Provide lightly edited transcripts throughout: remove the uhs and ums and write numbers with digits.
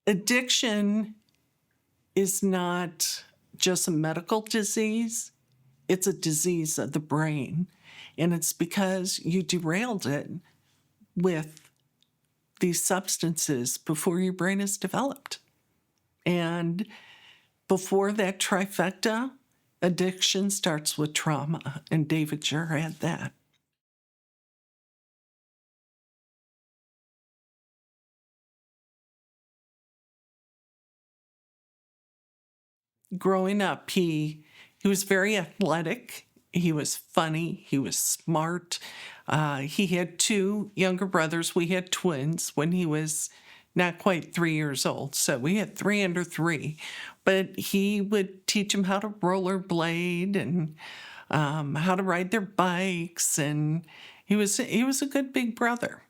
Addiction is not just a medical disease, it's a disease of the brain. And it's because you derailed it with these substances before your brain is developed. And before that trifecta, addiction starts with trauma, and David sure had that. Growing up, he was very athletic. He was funny. He was smart. He had two younger brothers. We had twins when he was not quite 3 years old. So we had three under three. But he would teach them how to rollerblade and how to ride their bikes. And he was a good big brother.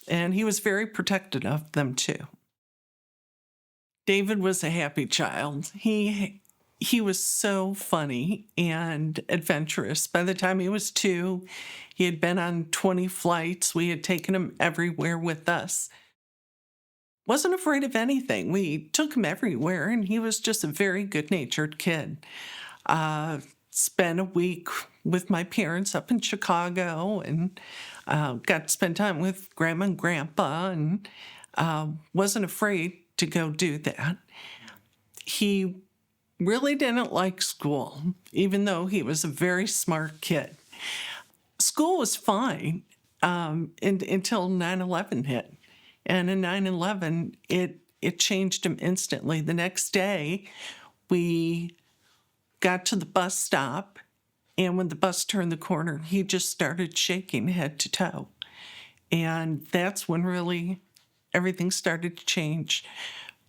And he was very protective of them too. David was a happy child. He was so funny and adventurous. By the time he was 2, he had been on 20 flights. We had taken him everywhere with us. Wasn't afraid of anything. We took him everywhere, and he was just a very good-natured kid. Spent a week with my parents up in Chicago and got to spend time with Grandma and Grandpa, and wasn't afraid to go do that. He really didn't like school, even though he was a very smart kid. School was fine until 9/11 hit. And in 9/11, it changed him instantly. The next day, we got to the bus stop, and when the bus turned the corner, he just started shaking head to toe. And that's when really everything started to change.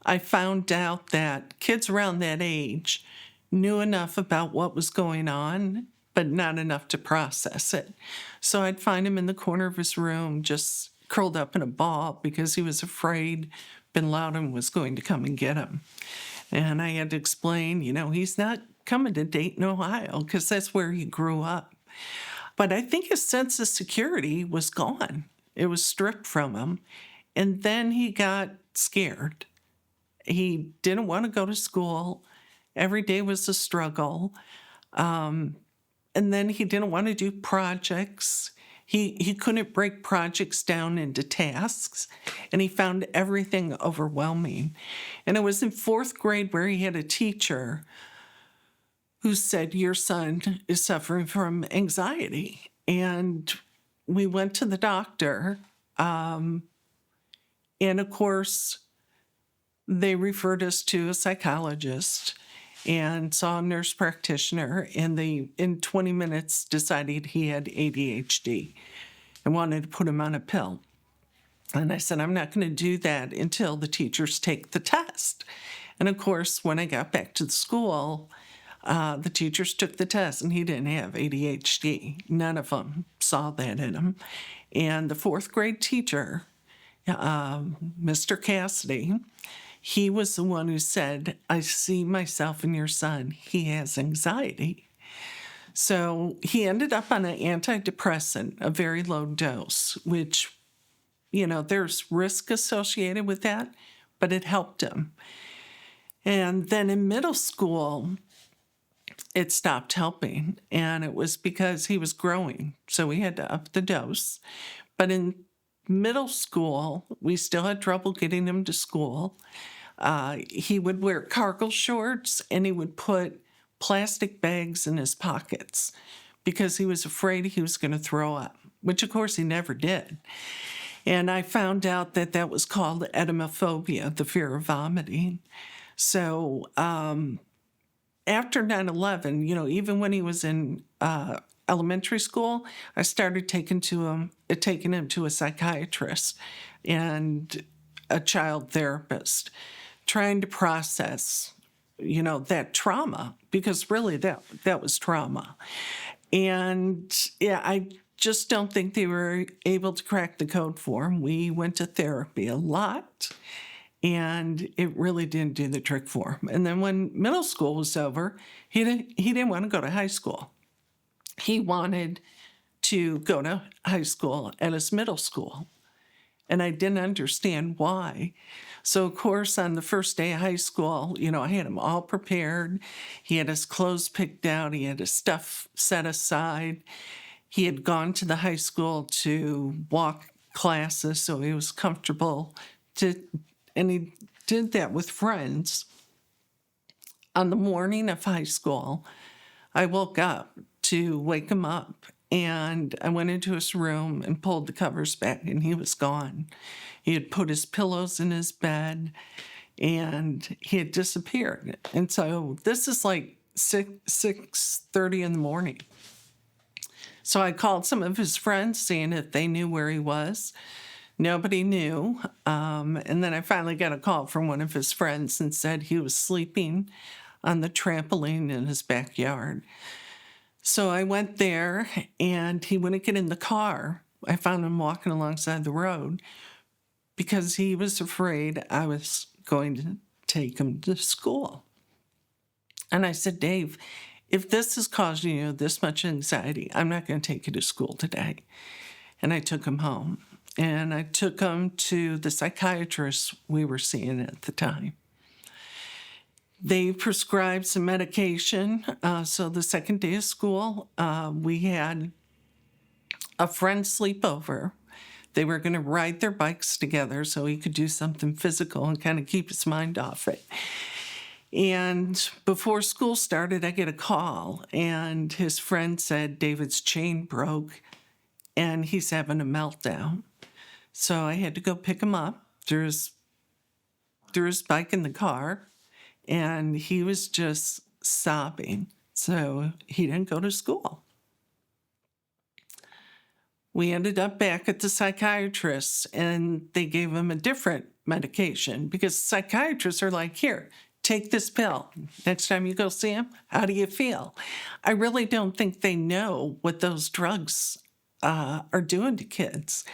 I found out that kids around that age knew enough about what was going on, but not enough to process it. So I'd find him in the corner of his room, just curled up in a ball because he was afraid Bin Laden was going to come and get him. And I had to explain, he's not coming to Dayton, Ohio, because that's where he grew up. But I think his sense of security was gone. It was stripped from him. And then he got scared. He didn't want to go to school. Every day was a struggle. And then he didn't want to do projects. He couldn't break projects down into tasks, and he found everything overwhelming. And it was in 4th grade where he had a teacher who said, "Your son is suffering from anxiety." And we went to the doctor, and of course, they referred us to a psychologist and saw a nurse practitioner, and they, in 20 minutes, decided he had ADHD and wanted to put him on a pill. And I said, I'm not going to do that until the teachers take the test. And of course, when I got back to the school, the teachers took the test, and he didn't have ADHD. None of them saw that in him. And the 4th grade teacher, Mr. Cassidy, he was the one who said, I see myself in your son. He has anxiety. So he ended up on an antidepressant, a very low dose, which, there's risk associated with that, but it helped him. And then in middle school, it stopped helping, and it was because he was growing, so we had to up the dose. But in middle school, we still had trouble getting him to school. He would wear cargo shorts, and he would put plastic bags in his pockets because he was afraid he was going to throw up, which of course he never did. And I found out that that was called edemophobia, the fear of vomiting. So after 9/11, even when he was in elementary school, I started taking him to a psychiatrist and a child therapist, trying to process, that trauma, because really that was trauma. And I just don't think they were able to crack the code for him. We went to therapy a lot, and it really didn't do the trick for him. And then when middle school was over, he didn't want to go to high school. He wanted to go to high school at his middle school. And I didn't understand why. So, of course, on the first day of high school, I had him all prepared. He had his clothes picked out, he had his stuff set aside. He had gone to the high school to walk classes, so he was comfortable and he did that with friends. On the morning of high school, I woke up to wake him up, and I went into his room and pulled the covers back, and he was gone. He had put his pillows in his bed, and he had disappeared. And so this is like 6:30 in the morning. So I called some of his friends, seeing if they knew where he was. Nobody knew. And then I finally got a call from one of his friends and said he was sleeping on the trampoline in his backyard. So I went there, and he wouldn't get in the car. I found him walking alongside the road because he was afraid I was going to take him to school. And I said, Dave, if this is causing you this much anxiety, I'm not going to take you to school today. And I took him home. And I took him to the psychiatrist we were seeing at the time. They prescribed some medication. So the second day of school, we had a friend sleep over. They were going to ride their bikes together so he could do something physical and kind of keep his mind off it. And before school started, I get a call, and his friend said David's chain broke and he's having a meltdown. So I had to go pick him up, threw his bike in the car, and he was just sobbing. So he didn't go to school. We ended up back at the psychiatrist, and they gave him a different medication because psychiatrists are like, here, take this pill. Next time you go see him, how do you feel? I really don't think they know what those drugs are doing to kids.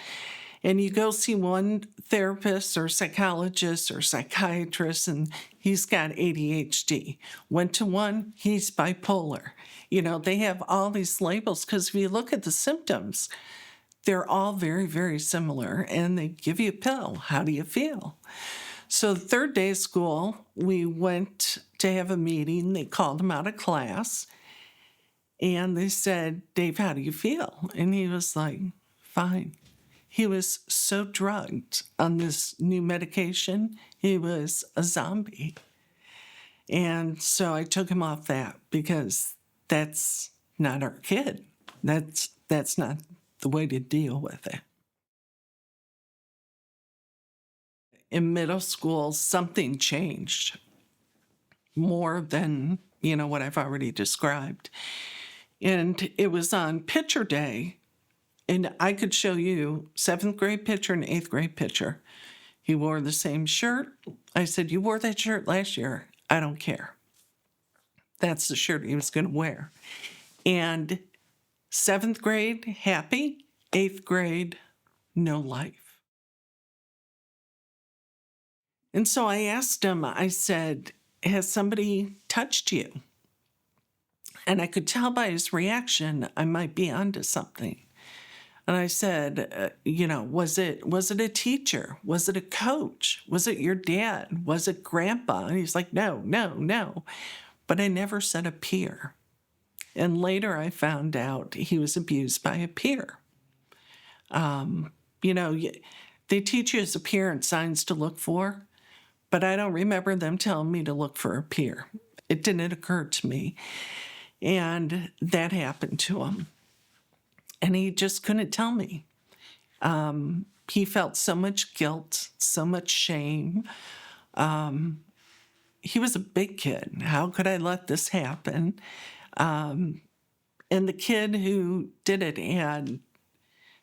And you go see one therapist or psychologist or psychiatrist, and he's got ADHD. Went to one, he's bipolar. They have all these labels because if you look at the symptoms, they're all very, very similar, and they give you a pill. How do you feel? So the third day of school, we went to have a meeting. They called him out of class, and they said, Dave, how do you feel? And he was like, fine. He was so drugged on this new medication, he was a zombie. And so I took him off that because that's not our kid. That's not the way to deal with it. In middle school, something changed more than, what I've already described. And it was on picture day. And I could show you 7th grade picture and 8th grade picture. He wore the same shirt. I said, you wore that shirt last year. I don't care. That's the shirt he was going to wear. And 7th grade, happy. 8th grade, no life. And so I asked him, I said, has somebody touched you? And I could tell by his reaction I might be onto something. And I said, was it a teacher? Was it a coach? Was it your dad? Was it grandpa? And he's like, no. But I never said a peer. And later I found out he was abused by a peer. They teach you as a parent signs to look for, but I don't remember them telling me to look for a peer. It didn't occur to me. And that happened to him. And he just couldn't tell me. He felt so much guilt, so much shame. He was a big kid. How could I let this happen? And the kid who did it had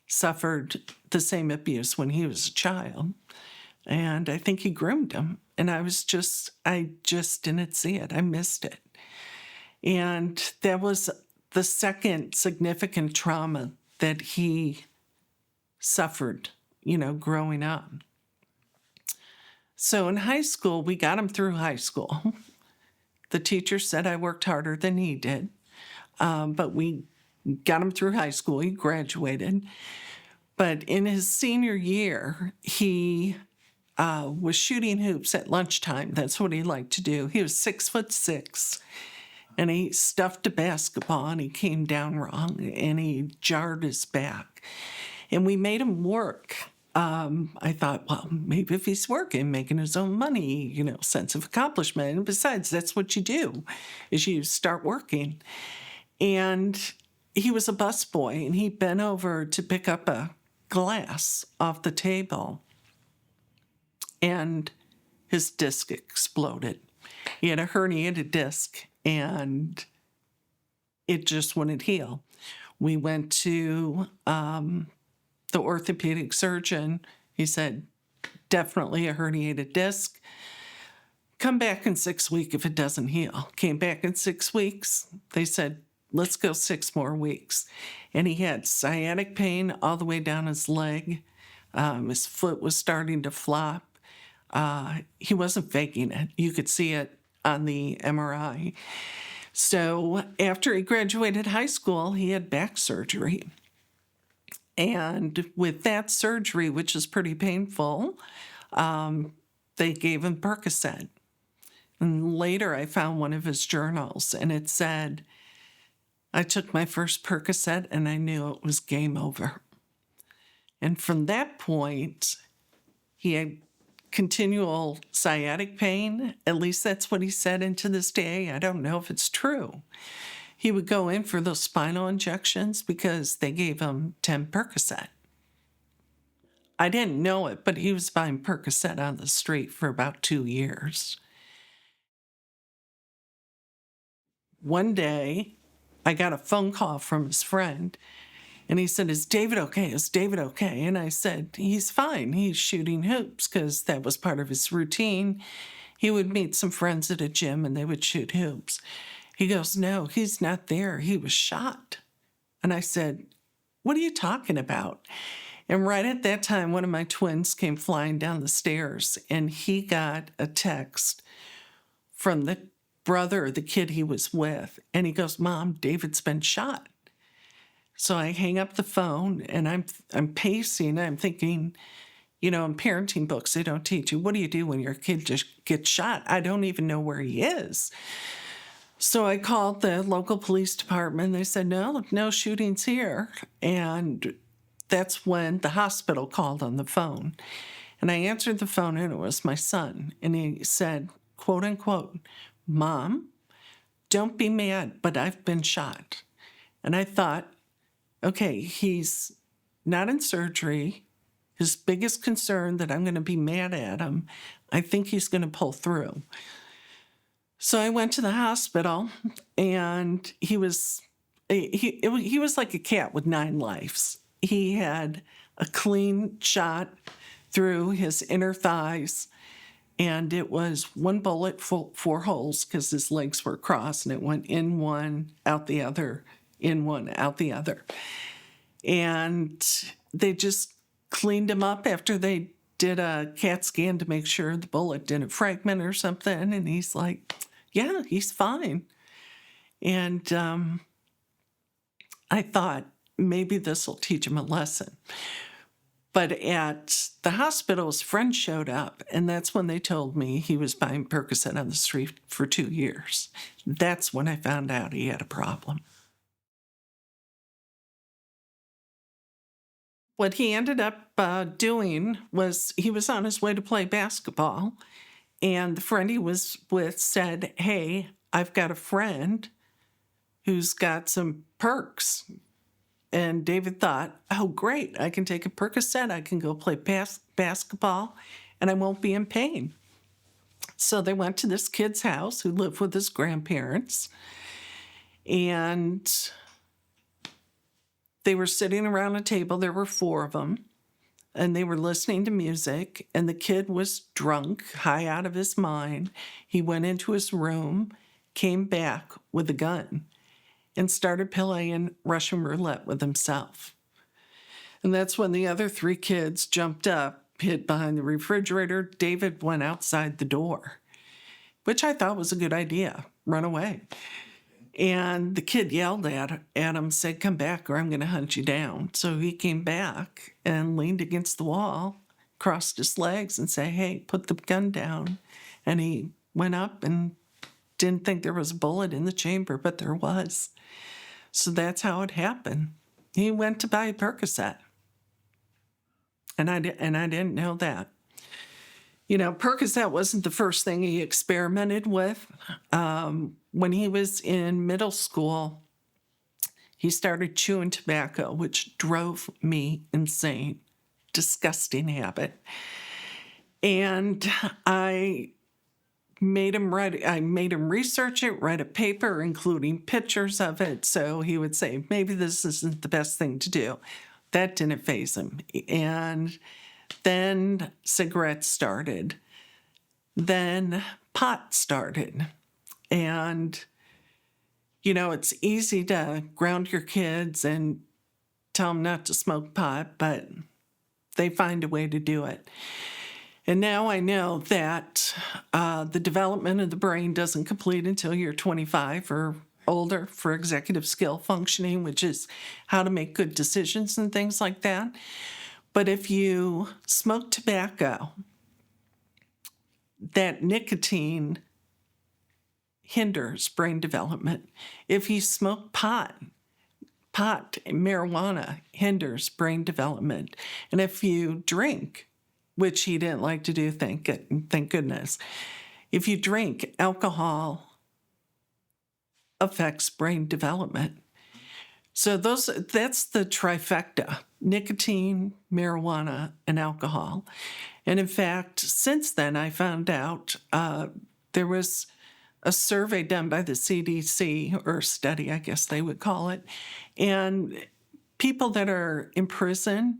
suffered the same abuse when he was a child. And I think he groomed him. And I just didn't see it. I missed it. And that was the second significant trauma that he suffered, growing up. So in high school, we got him through high school. The teacher said I worked harder than he did, but we got him through high school. He graduated. But in his senior year, he was shooting hoops at lunchtime. That's what he liked to do. He was 6'6", and he stuffed a basketball, and he came down wrong, and he jarred his back. And we made him work. I thought, well, maybe if he's working, making his own money, sense of accomplishment. And besides, that's what you do, is you start working. And he was a busboy, and he bent over to pick up a glass off the table, and his disc exploded. He had a herniated disc, and it just wouldn't heal. We went to the orthopedic surgeon. He said, definitely a herniated disc. Come back in 6 weeks if it doesn't heal. Came back in 6 weeks. They said, let's go 6 more weeks. And he had sciatic pain all the way down his leg. His foot was starting to flop. He wasn't faking it. You could see it on the MRI. So after he graduated high school, he had back surgery. And with that surgery, which is pretty painful, they gave him Percocet. And later I found one of his journals, and it said, I took my first Percocet and I knew it was game over. And from that point, he had continual sciatic pain. At least that's what he said, and to this day, I don't know if it's true. He would go in for those spinal injections because they gave him 10 Percocet. I didn't know it, but he was buying Percocet on the street for about 2 years. One day, I got a phone call from his friend, and he said, is David okay? Is David okay? And I said, he's fine. He's shooting hoops, because that was part of his routine. He would meet some friends at a gym, and they would shoot hoops. He goes, no, he's not there. He was shot. And I said, what are you talking about? And right at that time, one of my twins came flying down the stairs, and he got a text from the brother, the kid he was with. And he goes, Mom, David's been shot. So I hang up the phone, and I'm pacing. I'm thinking, in parenting books, they don't teach you, what do you do when your kid just gets shot? I don't even know where he is. So I called the local police department. They said, no shootings here. And that's when the hospital called on the phone. And I answered the phone, and it was my son. And he said, quote unquote, Mom, don't be mad, but I've been shot. And I thought, okay, he's not in surgery. His biggest concern that I'm going to be mad at him, I think he's going to pull through. So I went to the hospital, and he was like a cat with 9 lives. He had a clean shot through his inner thighs, and it was 1 bullet, 4 holes, because his legs were crossed, and it went in one, out the other, in one, out the other. And they just cleaned him up after they did a CAT scan to make sure the bullet didn't fragment or something. And he's like, yeah, he's fine. And I thought maybe this will teach him a lesson. But at the hospital, his friend showed up, and that's when they told me he was buying Percocet on the street for 2 years. That's when I found out he had a problem. What he ended up doing was he was on his way to play basketball, and the friend he was with said, hey, I've got a friend who's got some perks. And David thought, oh, great, I can take a Percocet, I can go play basketball, and I won't be in pain. So they went to this kid's house who lived with his grandparents, and they were sitting around a table. There were 4 of them, and they were listening to music, and the kid was drunk, high out of his mind. He went into his room, came back with a gun, and started playing Russian roulette with himself. And that's when the other 3 kids jumped up, hid behind the refrigerator. David went outside the door, which I thought was a good idea. Run away. And the kid yelled at him, said, "Come back or I'm going to hunt you down." So he came back and leaned against the wall, crossed his legs and said, "Hey, put the gun down." And he went up and didn't think there was a bullet in the chamber, but there was. So that's how it happened. He went to buy a Percocet. And I didn't know that. You know, Percocet wasn't the first thing he experimented with. When he was in middle school, he started chewing tobacco, which drove me insane. Disgusting habit. And I made him research it, write a paper, including pictures of it. So he would say, maybe this isn't the best thing to do. That didn't faze him. And then cigarettes started. Then pot started. And, you know, it's easy to ground your kids and tell them not to smoke pot, but they find a way to do it. And now I know that the development of the brain doesn't complete until you're 25 or older for executive skill functioning, which is how to make good decisions and things like that. But if you smoke tobacco, that nicotine hinders brain development. If you smoke pot, marijuana hinders brain development. And if you drink, which he didn't like to do, thank goodness, if you drink, alcohol affects brain development. So that's the trifecta: nicotine, marijuana, and alcohol. And in fact, since then, I found out there was a survey done by the CDC, or a study, I guess they would call it, and people that are in prison,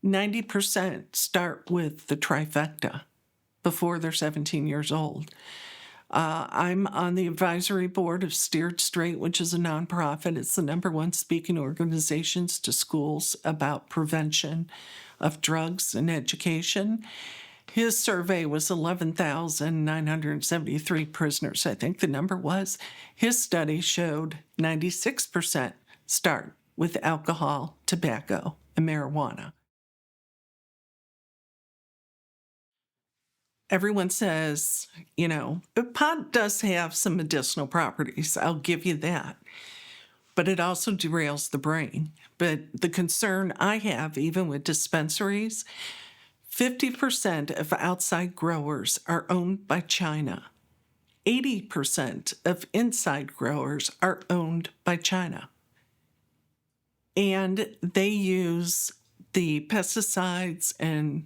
90% start with the trifecta before they're 17 years old. I'm on the advisory board of Steered Straight, which is a nonprofit. It's the #1 speaking organizations to schools about prevention of drugs and education. His survey was 11,973 prisoners, I think the number was. His study showed 96% start with alcohol, tobacco, and marijuana. Everyone says, you know, pot does have some medicinal properties. I'll give you that. But it also derails the brain. But the concern I have, even with dispensaries, 50% of outside growers are owned by China. 80% of inside growers are owned by China. And they use the pesticides and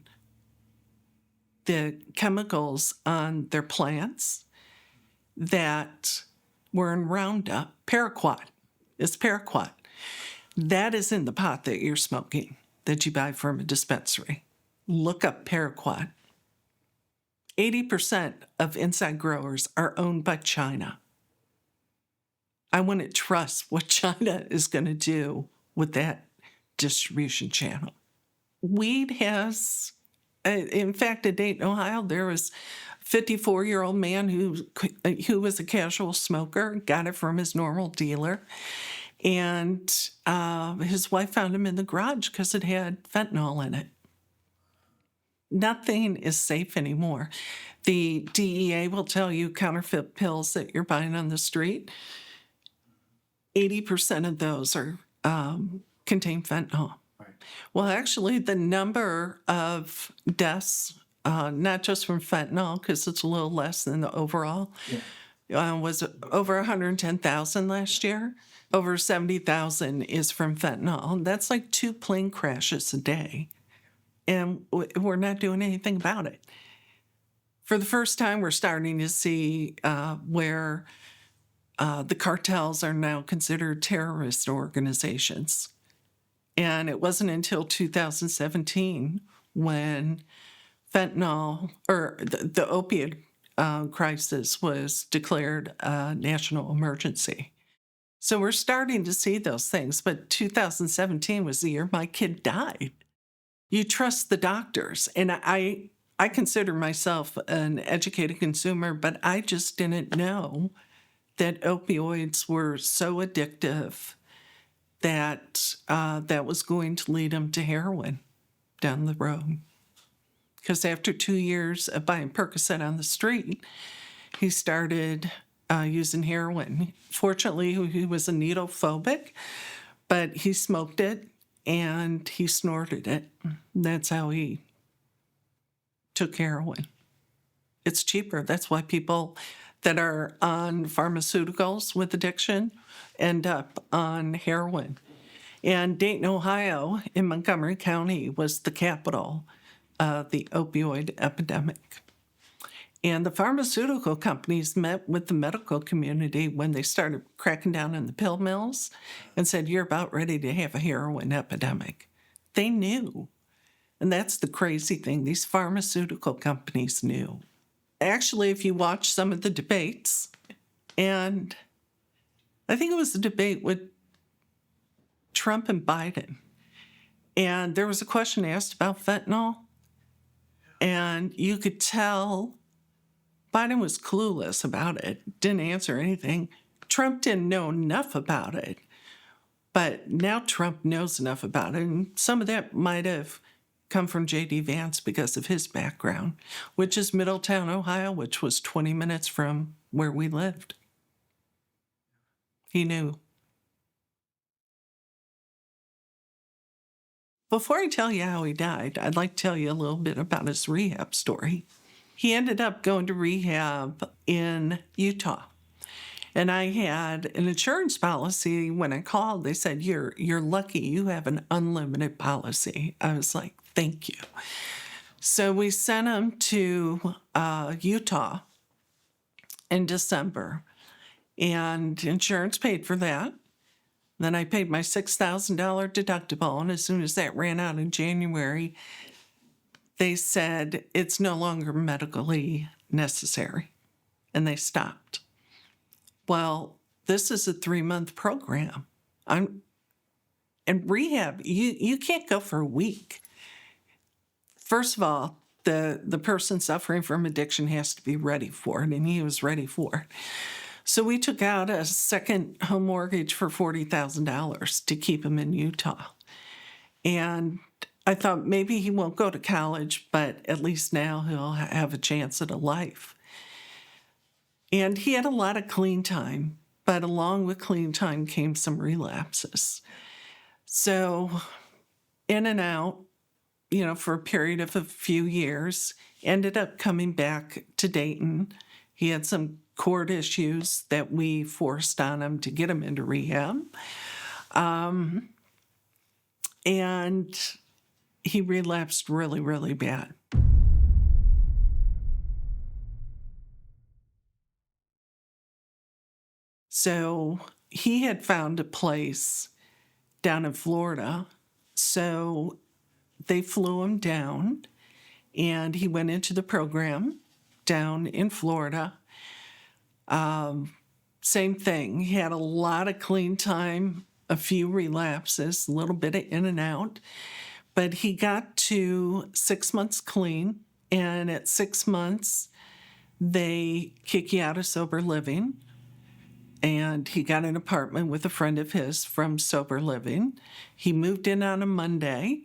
the chemicals on their plants that were in Roundup. Paraquat. It's paraquat. That is in the pot that you're smoking, that you buy from a dispensary. Look up paraquat. 80% of inside growers are owned by China. I wouldn't trust what China is going to do with that distribution channel. Weed has, in fact, in Dayton, Ohio, there was a 54-year-old man who was a casual smoker, got it from his normal dealer. And his wife found him in the garage because it had fentanyl in it. Nothing is safe anymore. The DEA will tell you counterfeit pills that you're buying on the street, 80% of those are contain fentanyl. Right. Well, actually, the number of deaths, not just from fentanyl, because it's a little less than the overall, was over 110,000 last year. Over 70,000 is from fentanyl. That's like 2 plane crashes a day. And we're not doing anything about it. For the first time, we're starting to see where the cartels are now considered terrorist organizations. And it wasn't until 2017 when fentanyl, or the opioid crisis, was declared a national emergency. So we're starting to see those things. But 2017 was the year my kid died. You trust the doctors. And I consider myself an educated consumer, but I just didn't know that opioids were so addictive that that was going to lead him to heroin down the road. Because after 2 years of buying Percocet on the street, he started using heroin. Fortunately, he was a needle phobic, but he smoked it and he snorted it. That's how he took heroin. It's cheaper. That's why people that are on pharmaceuticals with addiction end up on heroin. And Dayton, Ohio, in Montgomery County, was the capital of the opioid epidemic. And the pharmaceutical companies met with the medical community when they started cracking down on the pill mills and said, you're about ready to have a heroin epidemic. They knew. And that's the crazy thing. These pharmaceutical companies knew. Actually, if you watch some of the debates, and I think it was the debate with Trump and Biden, and there was a question asked about fentanyl, and you could tell Biden was clueless about it, didn't answer anything. Trump didn't know enough about it, but now Trump knows enough about it, and some of that might have come from J.D. Vance because of his background, which is Middletown, Ohio, which was 20 minutes from where we lived. He knew. Before I tell you how he died, I'd like to tell you a little bit about his rehab story. He ended up going to rehab in Utah. And I had an insurance policy. When I called, they said, you're lucky you have an unlimited policy. I was like, thank you. So we sent him to Utah in December, and insurance paid for that. Then I paid my $6,000 deductible, and as soon as that ran out in January, they said it's no longer medically necessary, and they stopped. Well, this is a 3-month program. And rehab, you can't go for a week. First of all, the person suffering from addiction has to be ready for it, and he was ready for it. So we took out a second home mortgage for $40,000 to keep him in Utah. And I thought maybe he won't go to college, but at least now he'll have a chance at a life. And he had a lot of clean time, but along with clean time came some relapses. So in and out, for a period of a few years, ended up coming back to Dayton. He had some court issues that we forced on him to get him into rehab. And he relapsed really, really bad. So he had found a place down in Florida. So they flew him down, and he went into the program down in Florida. Same thing. He had a lot of clean time, a few relapses, a little bit of in and out. But he got to 6 months clean, and at 6 months, they kick you out of sober living. And he got an apartment with a friend of his from sober living. He moved in on a Monday.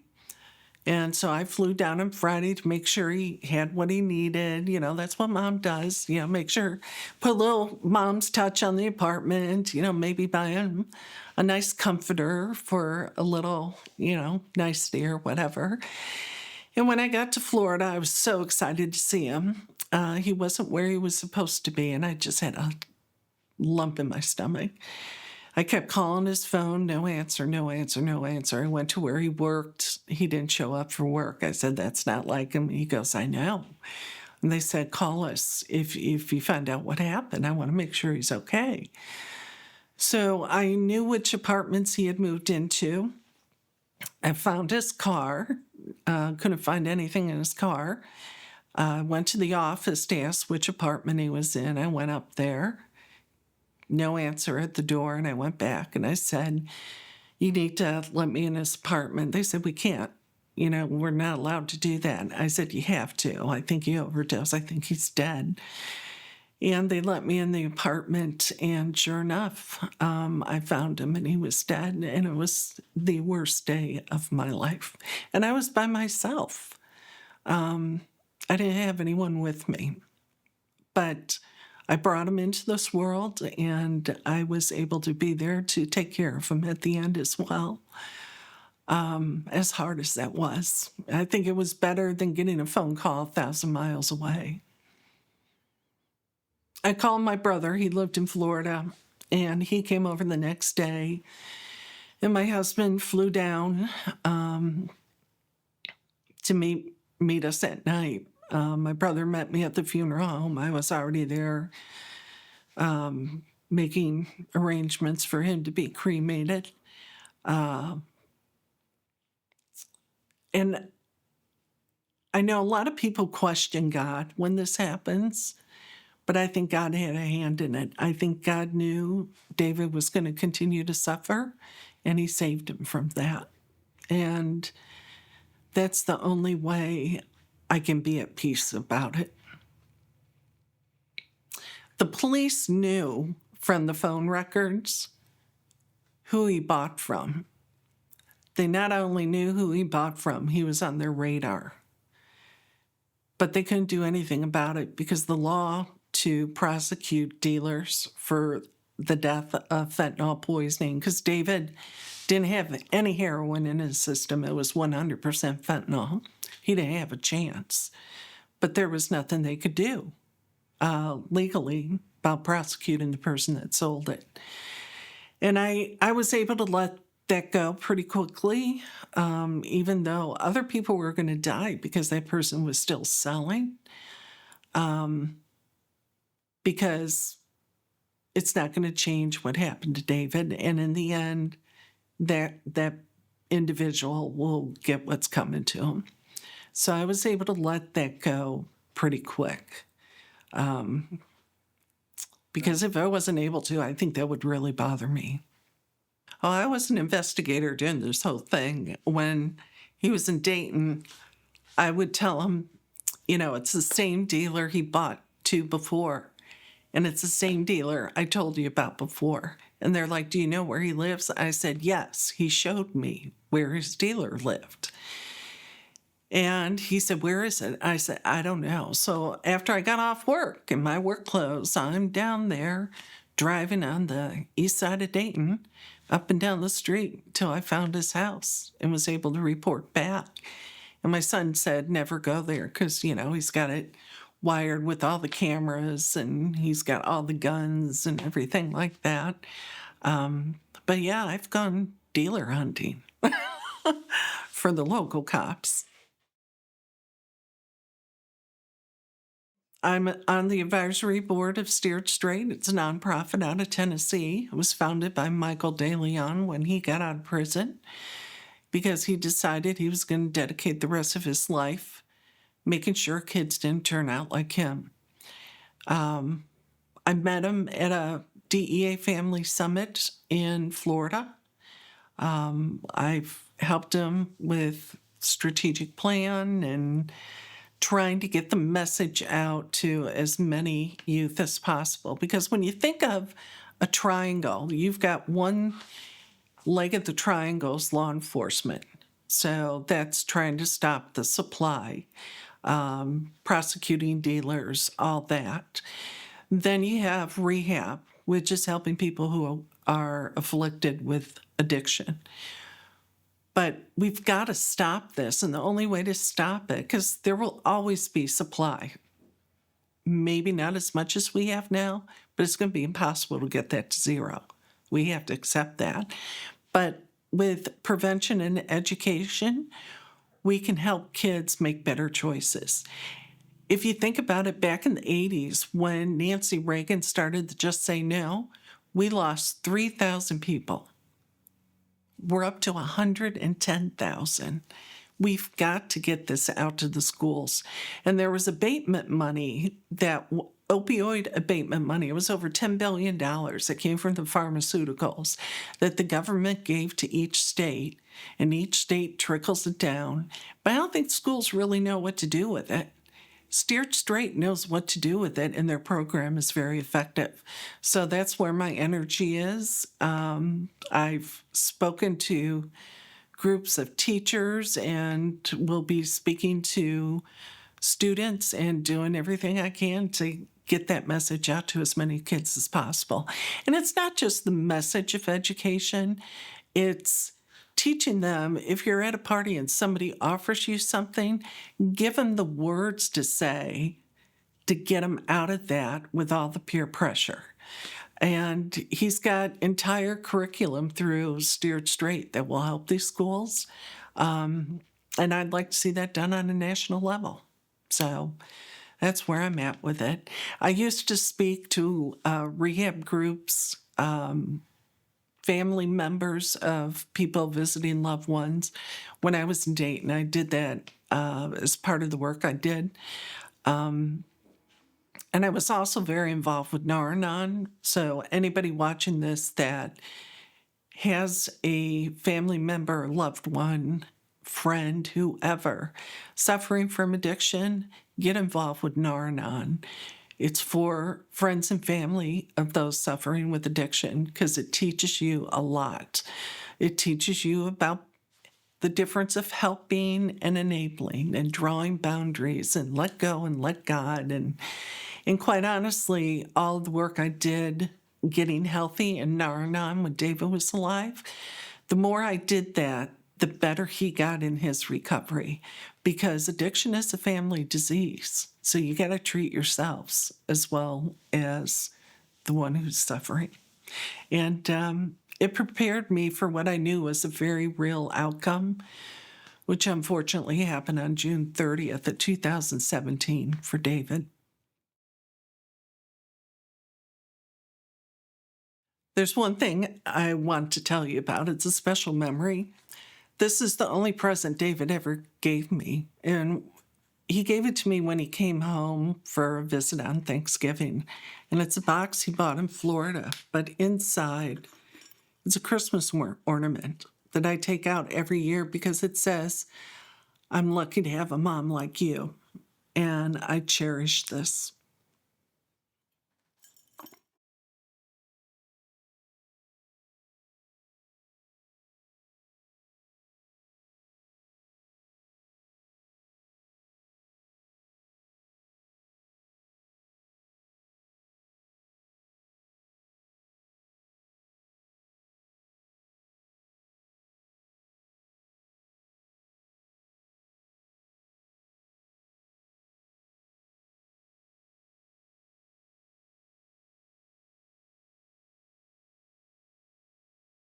And so I flew down on Friday to make sure he had what he needed. That's what mom does. Make sure, put a little mom's touch on the apartment, maybe buy him a nice comforter for a little, nicety or whatever. And when I got to Florida, I was so excited to see him. He wasn't where he was supposed to be, and I just had a lump in my stomach. I kept calling his phone, no answer, no answer, no answer. I went to where he worked. He didn't show up for work. I said, that's not like him. He goes, I know. And they said, call us if you find out what happened. I want to make sure he's okay. So I knew which apartments he had moved into. I found his car. Couldn't find anything in his car. I went to the office to ask which apartment he was in. I went up there. No answer at the door, and I went back and I said, you need to let me in his apartment. They said, we can't. We're not allowed to do that. I said, you have to. I think he overdosed. I think he's dead. And they let me in the apartment, and sure enough, I found him and he was dead, and it was the worst day of my life. And I was by myself. I didn't have anyone with me, but I brought him into this world, and I was able to be there to take care of him at the end as well. As hard as that was, I think it was better than getting a phone call 1,000 miles away. I called my brother. He lived in Florida, and he came over the next day. And my husband flew down to meet us at night. My brother met me at the funeral home. I was already there making arrangements for him to be cremated. And I know a lot of people question God when this happens, but I think God had a hand in it. I think God knew David was going to continue to suffer, and he saved him from that. And that's the only way I can be at peace about it. The police knew from the phone records who he bought from. They not only knew who he bought from, he was on their radar. But they couldn't do anything about it because the law to prosecute dealers for the death of fentanyl poisoning, because David didn't have any heroin in his system. It was 100% fentanyl. He didn't have a chance. But there was nothing they could do legally about prosecuting the person that sold it. And I was able to let that go pretty quickly, even though other people were going to die because that person was still selling. Because it's not going to change what happened to David. And in the end, that individual will get what's coming to him. So I was able to let that go pretty quick. Because if I wasn't able to, I think that would really bother me. Oh, I was an investigator during this whole thing. When he was in Dayton, I would tell him, it's the same dealer he bought to before. And it's the same dealer I told you about before. And they're like, do you know where he lives? I said, yes. He showed me where his dealer lived. And he said, where is it? I said, I don't know. So after I got off work in my work clothes, I'm down there driving on the east side of Dayton, up and down the street till I found his house and was able to report back. And my son said, never go there because, he's got it wired with all the cameras and he's got all the guns and everything like that. But yeah, I've gone dealer hunting for the local cops. I'm on the advisory board of Steered Straight. It's a nonprofit out of Tennessee. It was founded by Michael DeLeon when he got out of prison because he decided he was going to dedicate the rest of his life making sure kids didn't turn out like him. I met him at a DEA family summit in Florida. I've helped him with strategic plan and trying to get the message out to as many youth as possible. Because when you think of a triangle, you've got one leg of the triangle is law enforcement. So that's trying to stop the supply, prosecuting dealers, all that. Then you have rehab, which is helping people who are afflicted with addiction. But we've got to stop this, and the only way to stop it, because there will always be supply. Maybe not as much as we have now, but it's going to be impossible to get that to zero. We have to accept that. But with prevention and education, we can help kids make better choices. If you think about it, back in the 80s, when Nancy Reagan started the Just Say No, we lost 3,000 people. We're up to 110,000. We've got to get this out to the schools. And there was abatement money, opioid abatement money. It was over $10 billion that came from the pharmaceuticals that the government gave to each state, and each state trickles it down. But I don't think schools really know what to do with it. Steered Straight knows what to do with it, and their program is very effective. So that's where my energy is. I've spoken to groups of teachers and will be speaking to students and doing everything I can to get that message out to as many kids as possible. And it's not just the message of education, it's teaching them if you're at a party and somebody offers you something, give them the words to say to get them out of that with all the peer pressure. And he's got entire curriculum through Steered Straight that will help these schools. And I'd like to see that done on a national level. So that's where I'm at with it. I used to speak to rehab groups, family members of people visiting loved ones when I was in Dayton. I did that as part of the work I did. And I was also very involved with Nar-Anon. So anybody watching this that has a family member, loved one, friend, whoever, suffering from addiction, get involved with Nar-Anon. It's for friends and family of those suffering with addiction because it teaches you a lot. It teaches you about the difference of helping and enabling and drawing boundaries and let go and let God. And quite honestly, all the work I did getting healthy in Nar-Anon when David was alive, the more I did that, the better he got in his recovery, because addiction is a family disease. So you got to treat yourselves as well as the one who's suffering. And it prepared me for what I knew was a very real outcome, which unfortunately happened on June 30th of 2017 for David. There's one thing I want to tell you about. It's a special memory. This is the only present David ever gave me, and he gave it to me when he came home for a visit on Thanksgiving. And it's a box he bought in Florida, but inside it's a Christmas ornament that I take out every year because it says, "I'm lucky to have a mom like you." And I cherish this.